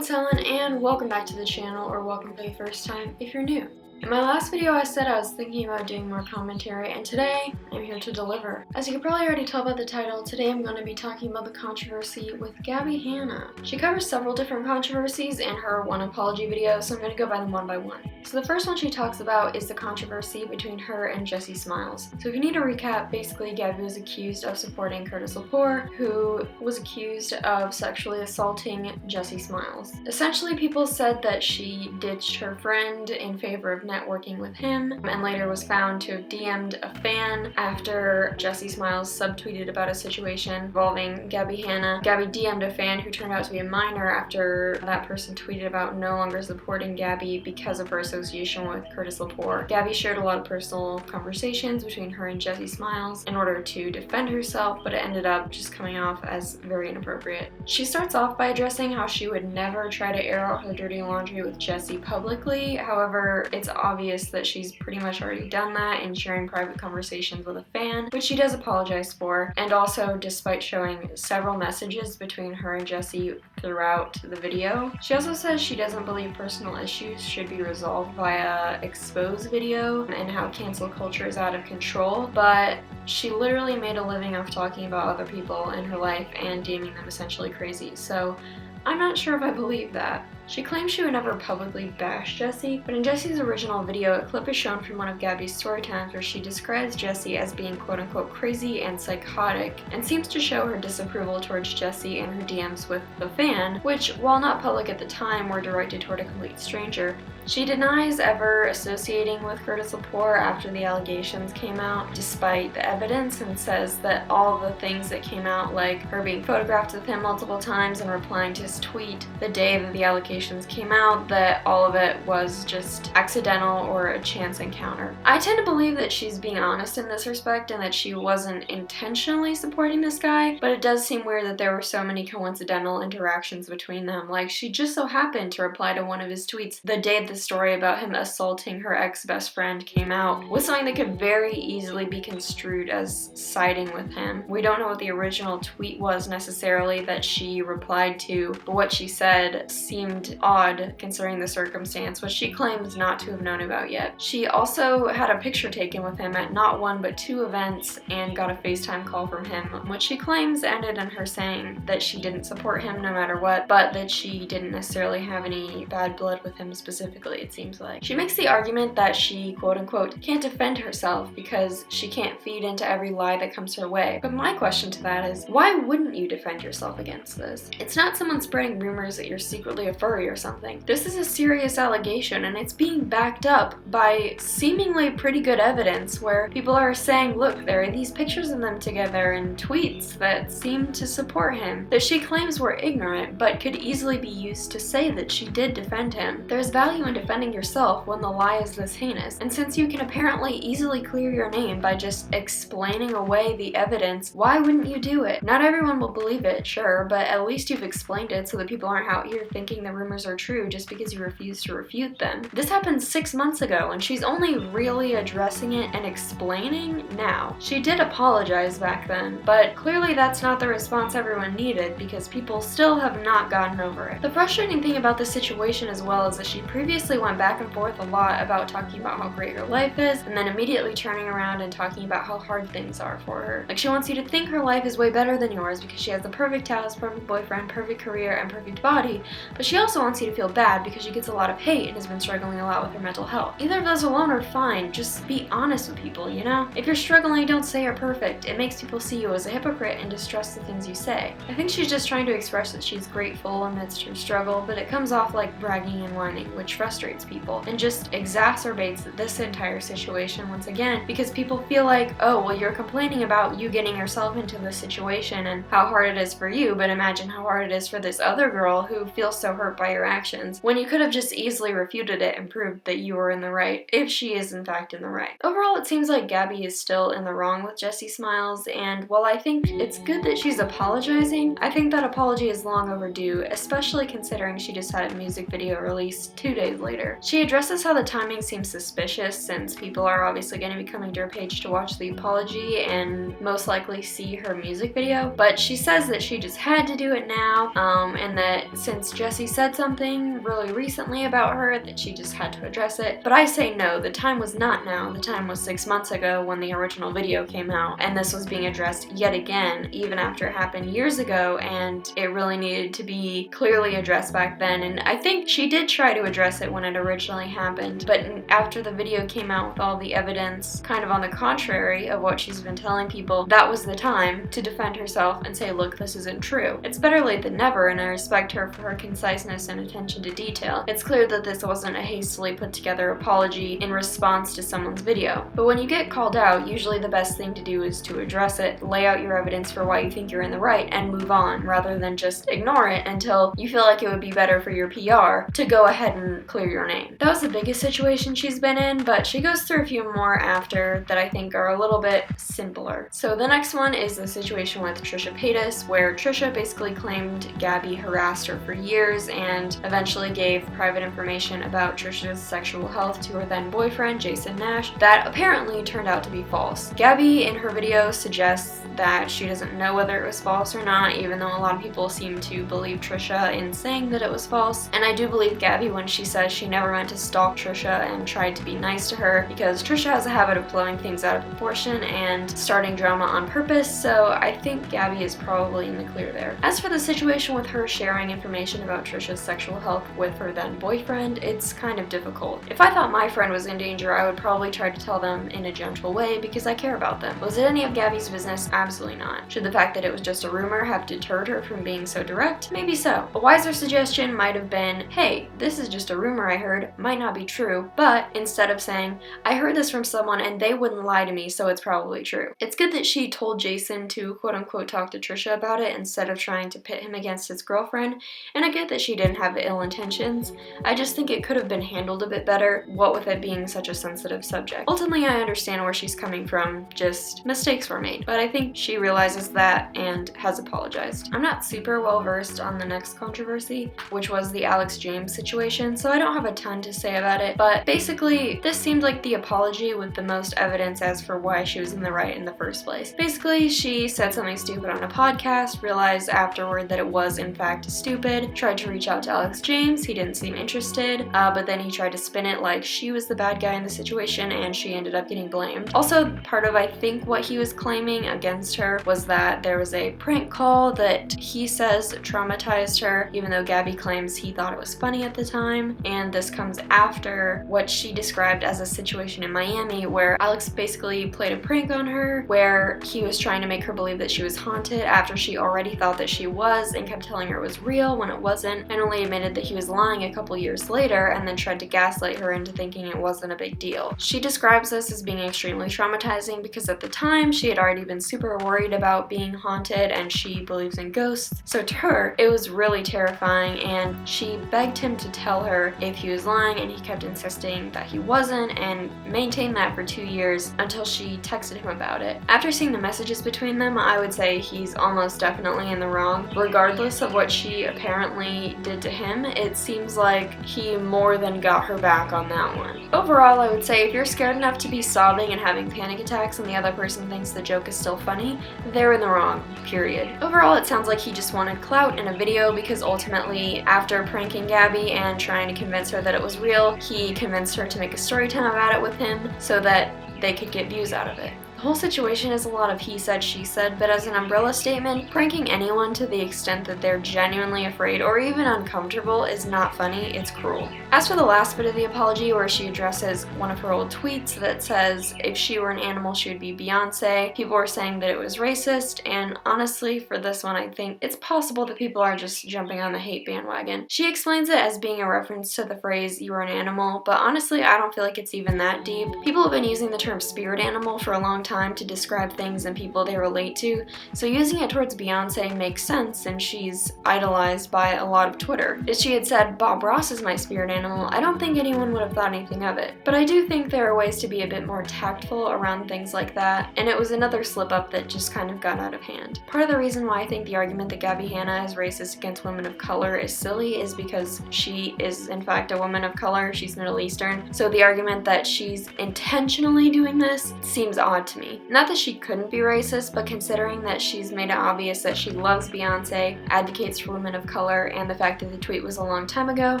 it's Helen and welcome back to the channel, or welcome for the first time if you're new. In my last video I said I was thinking about doing more commentary, and today I'm here to deliver. As you can probably already tell by the title, today I'm going to be talking about the controversy with Gabbie Hanna. She covers several different controversies in her one apology video, so I'm going to go by them one by one. So the first one she talks about is the controversy between her and Jessie Smiles. So if you need a recap, basically Gabbie was accused of supporting Curtis Lepore, who was accused of sexually assaulting Jessie Smiles. Essentially, people said that she ditched her friend in favor of networking with him, and later was found to have DM'd a fan after Jessie Smiles subtweeted about a situation involving Gabbie Hanna. Gabbie DM'd a fan who turned out to be a minor after that person tweeted about no longer supporting Gabbie because of her association with Curtis Lepore. Gabbie shared a lot of personal conversations between her and Jessie Smiles in order to defend herself, but it ended up just coming off as very inappropriate. She starts off by addressing how she would never try to air out her dirty laundry with Jessie publicly. However, it's obvious that she's pretty much already done that in sharing private conversations with a fan, which she does apologize for, and also despite showing several messages between her and Jessie throughout the video. She also says she doesn't believe personal issues should be resolved via expose video and how cancel culture is out of control, but she literally made a living off talking about other people in her life and deeming them essentially crazy, so I'm not sure if I believe that. She claims she would never publicly bash Jessie, but in Jessie's original video, a clip is shown from one of Gabbie's story times where she describes Jessie as being quote-unquote crazy and psychotic, and seems to show her disapproval towards Jessie and her DMs with the fan, which, while not public at the time, were directed toward a complete stranger. She denies ever associating with Curtis Lepore after the allegations came out, despite the evidence, and says that all the things that came out, like her being photographed with him multiple times and replying to his tweet the day that the allegations came out, that all of it was just accidental or a chance encounter. I tend to believe that she's being honest in this respect and that she wasn't intentionally supporting this guy, but it does seem weird that there were so many coincidental interactions between them. Like, she just so happened to reply to one of his tweets the day the story about him assaulting her ex-best friend came out, with something that could very easily be construed as siding with him. We don't know what the original tweet was necessarily that she replied to, but what she said seemed odd considering the circumstance, which she claims not to have known about yet. She also had a picture taken with him at not one but two events and got a FaceTime call from him, which she claims ended in her saying that she didn't support him no matter what, but that she didn't necessarily have any bad blood with him specifically, it seems like. She makes the argument that she quote-unquote can't defend herself because she can't feed into every lie that comes her way. But my question to that is, why wouldn't you defend yourself against this? It's not someone spreading rumors that you're secretly a furry or something. This is a serious allegation, and it's being backed up by seemingly pretty good evidence where people are saying, look, there are these pictures of them together and tweets that seem to support him, that she claims were ignorant but could easily be used to say that she did defend him. There's value in defending yourself when the lie is this heinous, and since you can apparently easily clear your name by just explaining away the evidence, why wouldn't you do it? Not everyone will believe it, sure, but at least you've explained it so that people aren't out here thinking the rumors are true just because you refuse to refute them. This happened 6 months ago, and she's only really addressing it and explaining now. She did apologize back then, but clearly that's not the response everyone needed because people still have not gotten over it. The frustrating thing about this situation as well is that she previously went back and forth a lot about talking about how great her life is, and then immediately turning around and talking about how hard things are for her. Like, she wants you to think her life is way better than yours because she has the perfect house, perfect boyfriend, perfect career, and perfect body, but she also wants you to feel bad because she gets a lot of hate and has been struggling a lot with her mental health. Either of those alone are fine, just be honest with people, you know? If you're struggling, don't say you're perfect. It makes people see you as a hypocrite and distrust the things you say. I think she's just trying to express that she's grateful amidst her struggle, but it comes off like bragging and whining, which frustrates people and just exacerbates this entire situation once again because people feel like, oh, well, you're complaining about you getting yourself into this situation and how hard it is for you, but imagine how hard it is for this other girl who feels so hurt by your actions, when you could have just easily refuted it and proved that you were in the right, if she is in fact in the right. Overall, it seems like Gabbie is still in the wrong with Jessie Smiles, and while I think it's good that she's apologizing, I think that apology is long overdue, especially considering she just had a music video released 2 days later. She addresses how the timing seems suspicious since people are obviously going to be coming to her page to watch the apology and most likely see her music video, but she says that she just had to do it now, and that since Jessie said said something really recently about her that she just had to address it, but I say no, the time was not now, the time was 6 months ago when the original video came out, and this was being addressed yet again, even after it happened years ago, and it really needed to be clearly addressed back then. And I think she did try to address it when it originally happened, but after the video came out with all the evidence kind of on the contrary of what she's been telling people, that was the time to defend herself and say, look, this isn't true. It's better late than never, and I respect her for her conciseness and attention to detail. It's clear that this wasn't a hastily put together apology in response to someone's video. But when you get called out, usually the best thing to do is to address it, lay out your evidence for why you think you're in the right, and move on, rather than just ignore it until you feel like it would be better for your PR to go ahead and clear your name. That was the biggest situation she's been in, but she goes through a few more after that I think are a little bit simpler. So the next one is the situation with Trisha Paytas, where Trisha basically claimed Gabbie harassed her for years and eventually gave private information about Trisha's sexual health to her then boyfriend, Jason Nash, that apparently turned out to be false. Gabbie in her video suggests that she doesn't know whether it was false or not, even though a lot of people seem to believe Trisha in saying that it was false. And I do believe Gabbie when she says she never meant to stalk Trisha and tried to be nice to her, because Trisha has a habit of blowing things out of proportion and starting drama on purpose, so I think Gabbie is probably in the clear there. As for the situation with her sharing information about Trisha's sexual health with her then boyfriend, it's kind of difficult. If I thought my friend was in danger, I would probably try to tell them in a gentle way because I care about them. Was it any of Gabbie's business? Absolutely not. Should the fact that it was just a rumor have deterred her from being so direct? Maybe so. A wiser suggestion might have been, hey, this is just a rumor I heard, might not be true, but instead of saying, I heard this from someone and they wouldn't lie to me, so it's probably true. It's good that she told Jason to quote-unquote talk to Trisha about it instead of trying to pit him against his girlfriend, and I get that she didn't have ill intentions. I just think it could have been handled a bit better, what with it being such a sensitive subject. Ultimately, I understand where she's coming from, just mistakes were made, but I think she realizes that and has apologized. I'm not super well versed on the next controversy, which was the Alex James situation, so I don't have a ton to say about it, but basically, this seemed like the apology with the most evidence as for why she was in the right in the first place. Basically, she said something stupid on a podcast, realized afterward that it was in fact stupid, tried to reach out to Alex James, he didn't seem interested, but then he tried to spin it like she was the bad guy in the situation and she ended up getting blamed. Also, part of I think what he was claiming against her was that there was a prank call that he says traumatized her, even though Gabbie claims he thought it was funny at the time, and this comes after what she described as a situation in Miami where Alex basically played a prank on her where he was trying to make her believe that she was haunted after she already thought that she was and kept telling her it was real when it wasn't, and only admitted that he was lying a couple years later and then tried to gaslight her into thinking it wasn't a big deal. She describes this as being extremely traumatizing because at the time she had already been super worried about being haunted and she believes in ghosts, so to her it was really terrifying, and she begged him to tell her if he was lying, and he kept insisting that he wasn't and maintained that for 2 years until she texted him about it. After seeing the messages between them, I would say he's almost definitely in the wrong. Regardless of what she apparently did to him, it seems like he more than got her back on that one. Overall, I would say if you're scared enough to be sobbing and having panic attacks and the other person thinks the joke is still funny, they're in the wrong, period. Overall, it sounds like he just wanted clout in a video because ultimately, after pranking Gabbie and trying to convince her that it was real, he convinced her to make a story time about it with him so that they could get views out of it. The whole situation is a lot of he said, she said, but as an umbrella statement, pranking anyone to the extent that they're genuinely afraid or even uncomfortable is not funny, it's cruel. As for the last bit of the apology where she addresses one of her old tweets that says if she were an animal she would be Beyonce, people were saying that it was racist, and honestly for this one I think it's possible that people are just jumping on the hate bandwagon. She explains it as being a reference to the phrase you are an animal, but honestly I don't feel like it's even that deep. People have been using the term spirit animal for a long time to describe things and people they relate to, so using it towards Beyonce makes sense since she's idolized by a lot of Twitter. If she had said Bob Ross is my spirit animal, I don't think anyone would have thought anything of it. But I do think there are ways to be a bit more tactful around things like that, and it was another slip up that just kind of got out of hand. Part of the reason why I think the argument that Gabbie Hanna is racist against women of color is silly is because she is in fact a woman of color, she's Middle Eastern, so the argument that she's intentionally doing this seems odd to to me. Not that she couldn't be racist, but considering that she's made it obvious that she loves Beyonce, advocates for women of color, and the fact that the tweet was a long time ago,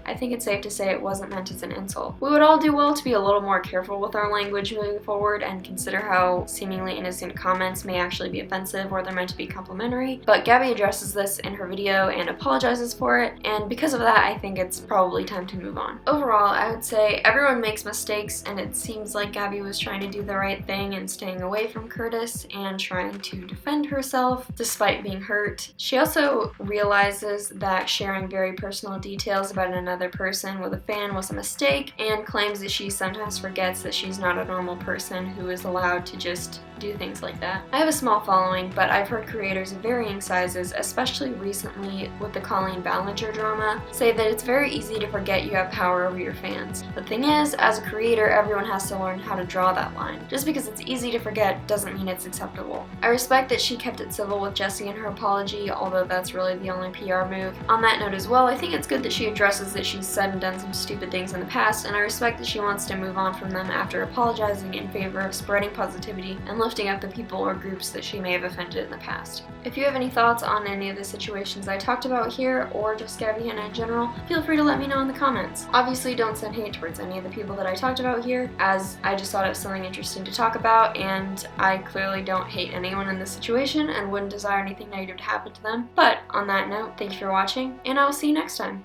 I think it's safe to say it wasn't meant as an insult. We would all do well to be a little more careful with our language moving forward and consider how seemingly innocent comments may actually be offensive or they're meant to be complimentary, but Gabbie addresses this in her video and apologizes for it, and because of that I think it's probably time to move on. Overall, I would say everyone makes mistakes, and it seems like Gabbie was trying to do the right thing and staying away from Curtis and trying to defend herself despite being hurt. She also realizes that sharing very personal details about another person with a fan was a mistake and claims that she sometimes forgets that she's not a normal person who is allowed to just do things like that. I have a small following, but I've heard creators of varying sizes, especially recently with the Colleen Ballinger drama, say that it's very easy to forget you have power over your fans. The thing is, as a creator, everyone has to learn how to draw that line. Just because it's easy to forget doesn't mean it's acceptable. I respect that she kept it civil with Jessie in her apology, although that's really the only PR move. On that note as well, I think it's good that she addresses that she's said and done some stupid things in the past, and I respect that she wants to move on from them after apologizing in favor of spreading positivity and lifting up the people or groups that she may have offended in the past. If you have any thoughts on any of the situations I talked about here, or just Gabbie Hanna in general, feel free to let me know in the comments. Obviously, don't send hate towards any of the people that I talked about here, as I just thought it was something interesting to talk about, and I clearly don't hate anyone in this situation and wouldn't desire anything negative to happen to them. But on that note, thank you for watching, and I will see you next time.